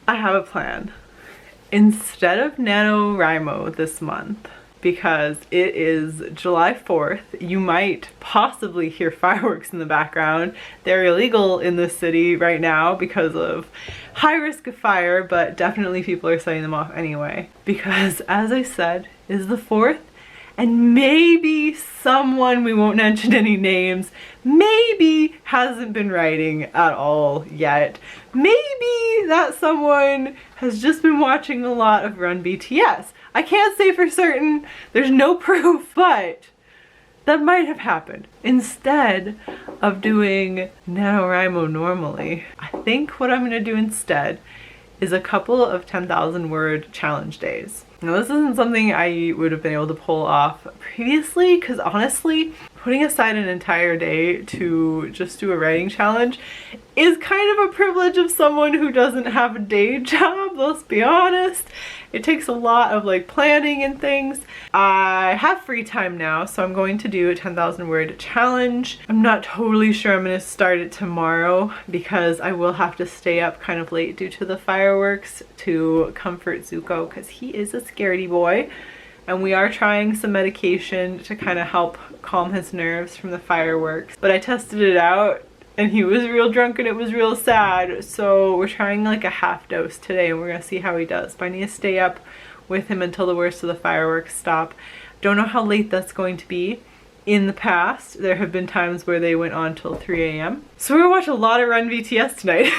I have a plan. Instead of NaNoWriMo this month, because it is July 4th, you might possibly hear fireworks in the background. They're illegal in this city right now because of high risk of fire, but definitely people are setting them off anyway. Because as I said, it is the 4th, and maybe someone, we won't mention any names, maybe hasn't been writing at all yet. Maybe that someone has just been watching a lot of Run BTS. I can't say for certain, there's no proof, but that might have happened. Instead of doing NaNoWriMo normally, I think what I'm gonna do instead is a couple of 10,000 word challenge days. Now this isn't something I would have been able to pull off previously, because honestly, putting aside an entire day to just do a writing challenge is kind of a privilege of someone who doesn't have a day job, let's be honest. It takes a lot of like planning and things. I have free time now, so I'm going to do a 10,000 word challenge. I'm not totally sure I'm gonna start it tomorrow because I will have to stay up kind of late due to the fireworks to comfort Zuko because he is a scaredy boy. And we are trying some medication to kind of help calm his nerves from the fireworks. But I tested it out and he was real drunk and it was real sad. So we're trying like a half dose today and we're gonna see how he does. But I need to stay up with him until the worst of the fireworks stop. Don't know how late that's going to be. In the past, there have been times where they went on till 3 a.m. So we're gonna watch a lot of Run BTS tonight.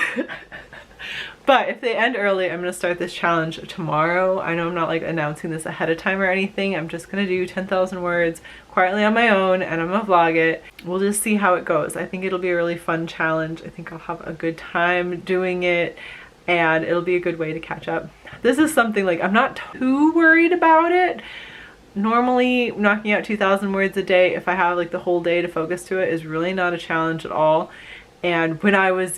But if they end early, I'm gonna start this challenge tomorrow. I know I'm not like announcing this ahead of time or anything. I'm just gonna do 10,000 words quietly on my own and I'm gonna vlog it. We'll just see how it goes. I think it'll be a really fun challenge. I think I'll have a good time doing it and it'll be a good way to catch up. This is something like I'm not too worried about it. Normally knocking out 2,000 words a day, if I have like the whole day to focus to it, is really not a challenge at all. And when I was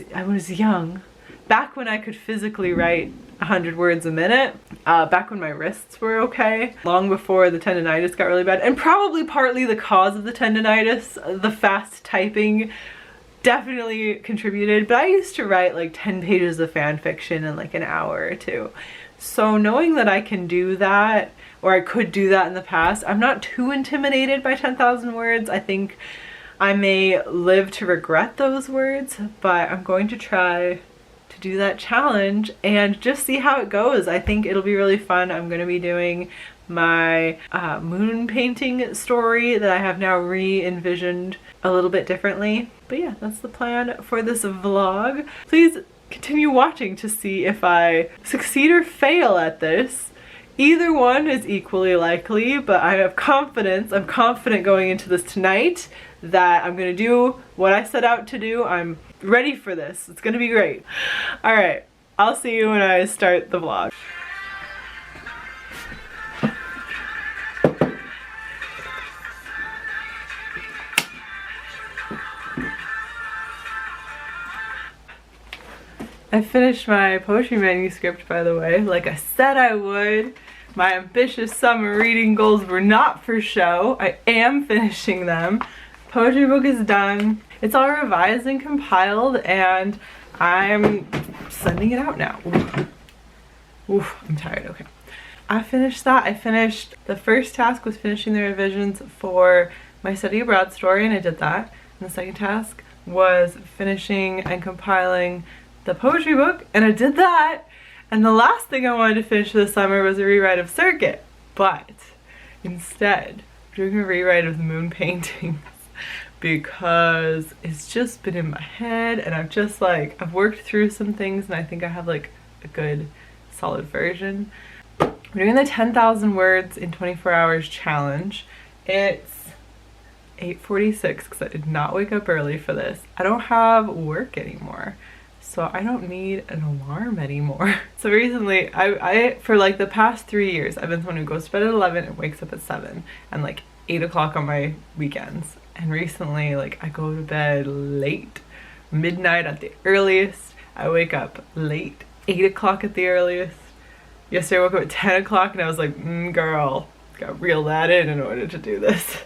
young, back when I could physically write 100 words a minute, back when my wrists were okay, long before the tendonitis got really bad, and probably partly the cause of the tendonitis, the fast typing definitely contributed, but I used to write like 10 pages of fan fiction in like an hour or two. So knowing that I can do that, or I could do that in the past, I'm not too intimidated by 10,000 words. I think I may live to regret those words, but I'm going to try to do that challenge and just see how it goes. I think it'll be really fun. I'm going to be doing my moon painting story that I have now re-envisioned a little bit differently. But yeah, that's the plan for this vlog. Please continue watching to see if I succeed or fail at this. Either one is equally likely, but I have confidence. I'm confident going into this tonight that I'm gonna do what I set out to do. I'm ready for this. It's gonna be great. All right, I'll see you when I start the vlog. I finished my poetry manuscript, by the way, like I said I would. My ambitious summer reading goals were not for show. I am finishing them. Poetry book is done. It's all revised and compiled and I'm sending it out now. Oof, I'm tired, okay. I finished that. I finished, the first task was finishing the revisions for my study abroad story and I did that. And the second task was finishing and compiling the poetry book and I did that. And the last thing I wanted to finish this summer was a rewrite of Circuit, but instead I'm doing a rewrite of the moon paintings because it's just been in my head and I've just like, I've worked through some things and I think I have like a good solid version. I'm doing the 10,000 words in 24 hours challenge. It's 8:46 because I did not wake up early for this. I don't have work anymore, so I don't need an alarm anymore. So recently, I for like the past 3 years, I've been someone who goes to bed at 11 and wakes up at 7 and like 8 o'clock on my weekends. And recently, like I go to bed late, midnight at the earliest. I wake up late, 8 o'clock at the earliest. Yesterday I woke up at 10 o'clock and I was like, girl, gotta reel that in order to do this.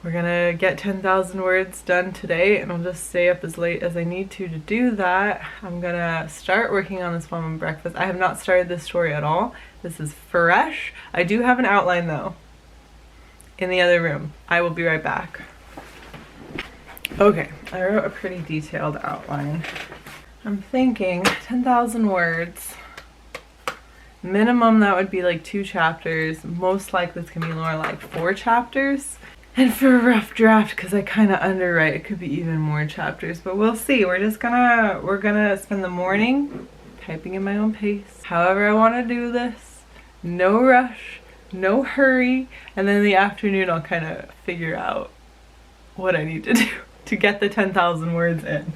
we're gonna get 10,000 words done today, and I'll just stay up as late as I need to do that. I'm gonna start working on this one breakfast. I have not started this story at all. This is fresh. I do have an outline though in the other room. I will be right back. Okay, I wrote a pretty detailed outline. I'm thinking 10,000 words. Minimum that would be like 2 chapters. Most likely it's gonna be more like 4 chapters. And for a rough draft, because I kind of underwrite, it could be even more chapters, but we'll see. We're gonna spend the morning typing in my own pace, however I want to do this. No rush, no hurry, and then in the afternoon I'll kind of figure out what I need to do to get the 10,000 words in.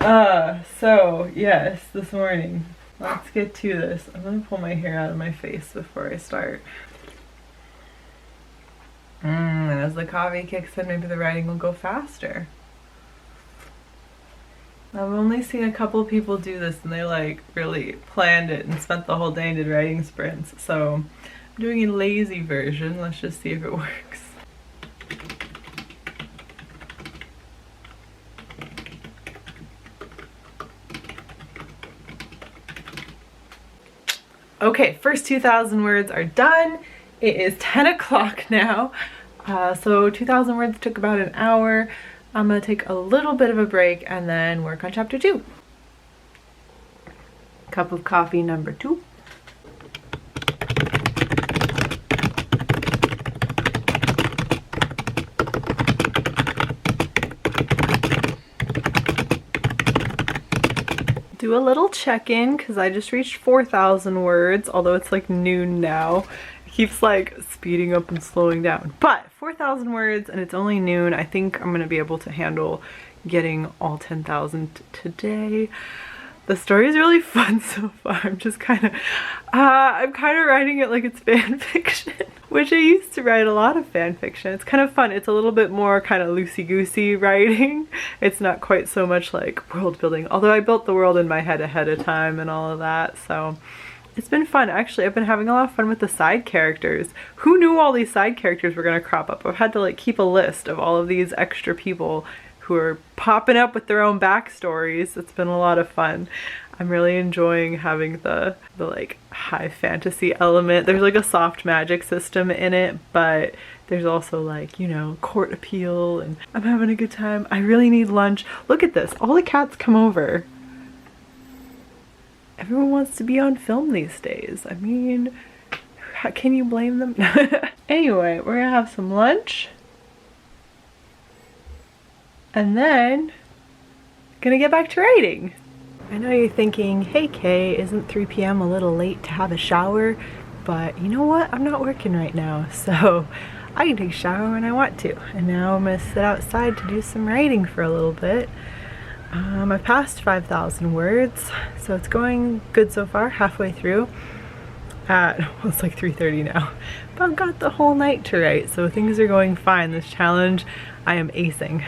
So yes, this morning. Let's get to this. I'm gonna pull my hair out of my face before I start. And as the coffee kicks in, maybe the writing will go faster. I've only seen a couple people do this and they like really planned it and spent the whole day and did writing sprints. So I'm doing a lazy version. Let's just see if it works. Okay, first 2,000 words are done. It is 10 o'clock now. So 2,000 words took about an hour. I'm gonna take a little bit of a break and then work on chapter 2. Cup of coffee number 2. Do a little check-in because I just reached 4,000 words, although it's like noon now. It keeps like speeding up and slowing down. But 4,000 words and it's only noon. I think I'm gonna be able to handle getting all 10,000 today. The story is really fun so far. I'm just I'm kind of writing it like it's fan fiction, which I used to write a lot of fan fiction. It's kind of fun. It's a little bit more kind of loosey-goosey writing. It's not quite so much like world building, although I built the world in my head ahead of time and all of that. So it's been fun. Actually, I've been having a lot of fun with the side characters. Who knew all these side characters were going to crop up? I've had to like keep a list of all of these extra people who are popping up with their own backstories. It's been a lot of fun. I'm really enjoying having the like high fantasy element. There's like a soft magic system in it, but there's also like, you know, court appeal, and I'm having a good time. I really need lunch. Look at this. All the cats come over. Everyone wants to be on film these days. I mean, how can you blame them? Anyway, we're gonna have some lunch. And then, gonna get back to writing. I know you're thinking, hey Kay, isn't 3 p.m. a little late to have a shower? But you know what? I'm not working right now, so I can take a shower when I want to. And now I'm gonna sit outside to do some writing for a little bit. I passed 5,000 words, so it's going good so far, halfway through. Well, it's like 3:30 now, but I've got the whole night to write, so things are going fine. This challenge, I am acing.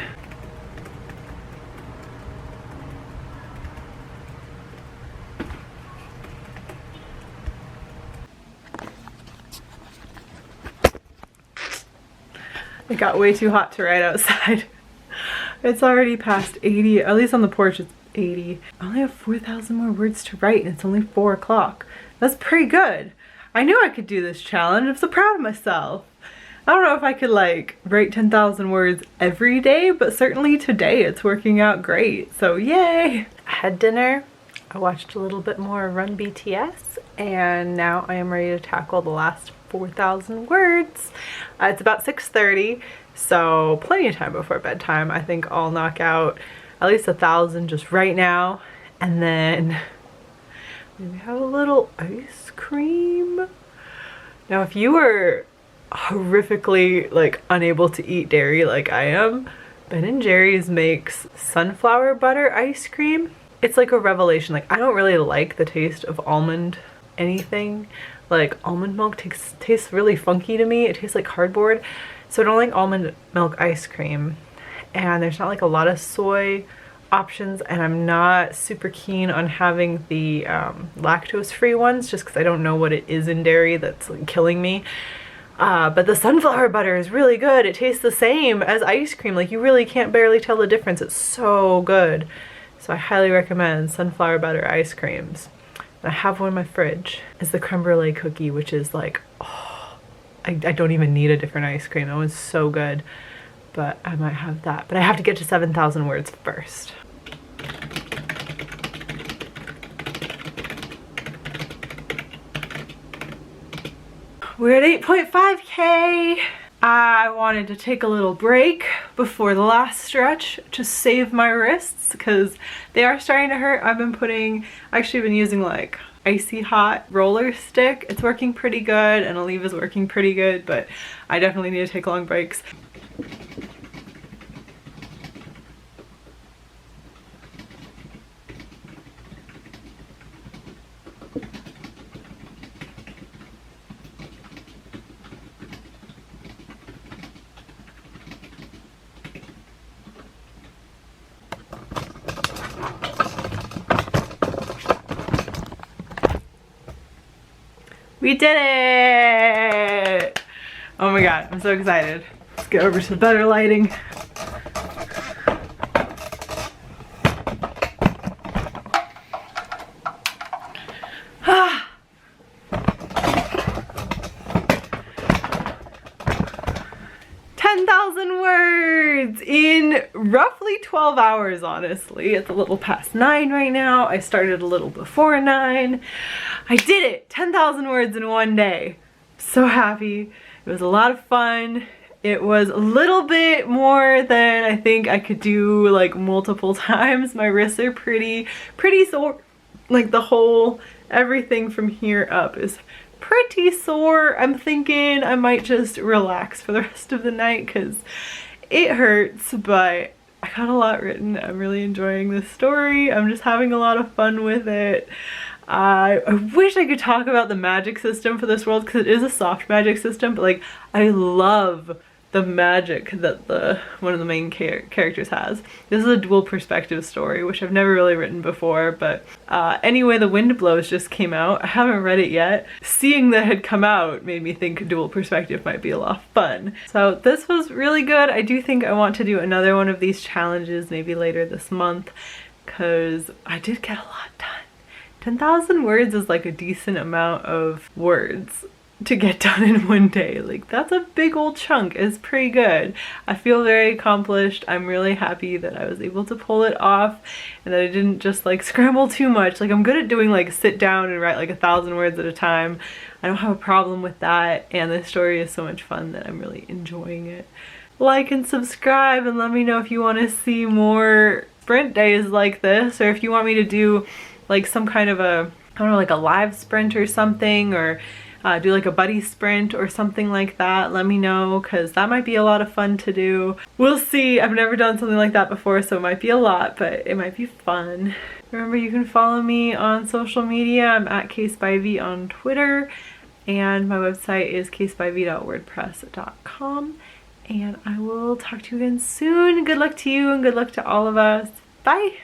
It got way too hot to write outside. It's already past 80, at least on the porch it's 80. I only have 4,000 more words to write and it's only 4 o'clock. That's pretty good. I knew I could do this challenge. I'm so proud of myself. I don't know if I could like write 10,000 words every day, but certainly today it's working out great. So yay! I had dinner. I watched a little bit more Run BTS, and now I am ready to tackle the last 4,000 words. It's about 6:30, so plenty of time before bedtime. I think I'll knock out at least 1,000 just right now, and then maybe have a little ice cream. Now, if you were horrifically like unable to eat dairy like I am, Ben & Jerry's makes sunflower butter ice cream. It's like a revelation. Like, I don't really like the taste of almond anything. Like, almond milk tastes really funky to me. It tastes like cardboard. So I don't like almond milk ice cream. And there's not like a lot of soy options, and I'm not super keen on having the lactose-free ones just because I don't know what it is in dairy that's like killing me. But the sunflower butter is really good. It tastes the same as ice cream. Like, you really can't barely tell the difference. It's so good. So I highly recommend sunflower butter ice creams. I have one in my fridge. It's the creme brulee cookie, which is like, oh, I don't even need a different ice cream. That one's so good. But I might have that. But I have to get to 7,000 words first. We're at 8.5K. I wanted to take a little break before the last stretch to save my wrists because they are starting to hurt. Actually been using like icy hot roller stick. It's working pretty good, and Oliva's working pretty good, but I definitely need to take long breaks. We did it! Oh my god, I'm so excited. Let's get over to the better lighting. Ah. 10,000 words in roughly 12 hours, honestly. It's a little past 9 right now. I started a little before 9. I did it! 10,000 words in one day. So happy. It was a lot of fun. It was a little bit more than I think I could do like multiple times. My wrists are pretty sore. Like everything from here up is pretty sore. I'm thinking I might just relax for the rest of the night because it hurts, but I got a lot written. I'm really enjoying this story. I'm just having a lot of fun with it. I wish I could talk about the magic system for this world because it is a soft magic system, but like I love the magic that one of the main characters has. This is a dual perspective story, which I've never really written before, but Anyway the Wind Blows just came out. I haven't read it yet. Seeing that it had come out made me think dual perspective might be a lot of fun. So this was really good. I do think I want to do another one of these challenges maybe later this month because I did get a lot done. 10,000 words is like a decent amount of words to get done in one day. Like, that's a big old chunk. It's pretty good. I feel very accomplished. I'm really happy that I was able to pull it off and that I didn't just like scramble too much. Like, I'm good at doing like sit down and write like 1,000 words at a time. I don't have a problem with that, and this story is so much fun that I'm really enjoying it. Like and subscribe and let me know if you want to see more sprint days like this, or if you want me to do like some kind of a, I don't know, like a live sprint or something, or do like a buddy sprint or something like that. Let me know because that might be a lot of fun to do. We'll see. I've never done something like that before, so it might be a lot, but it might be fun. Remember, you can follow me on social media. I'm at casebyv on Twitter, and my website is casebyv.wordpress.com, and I will talk to you again soon. Good luck to you and good luck to all of us. Bye!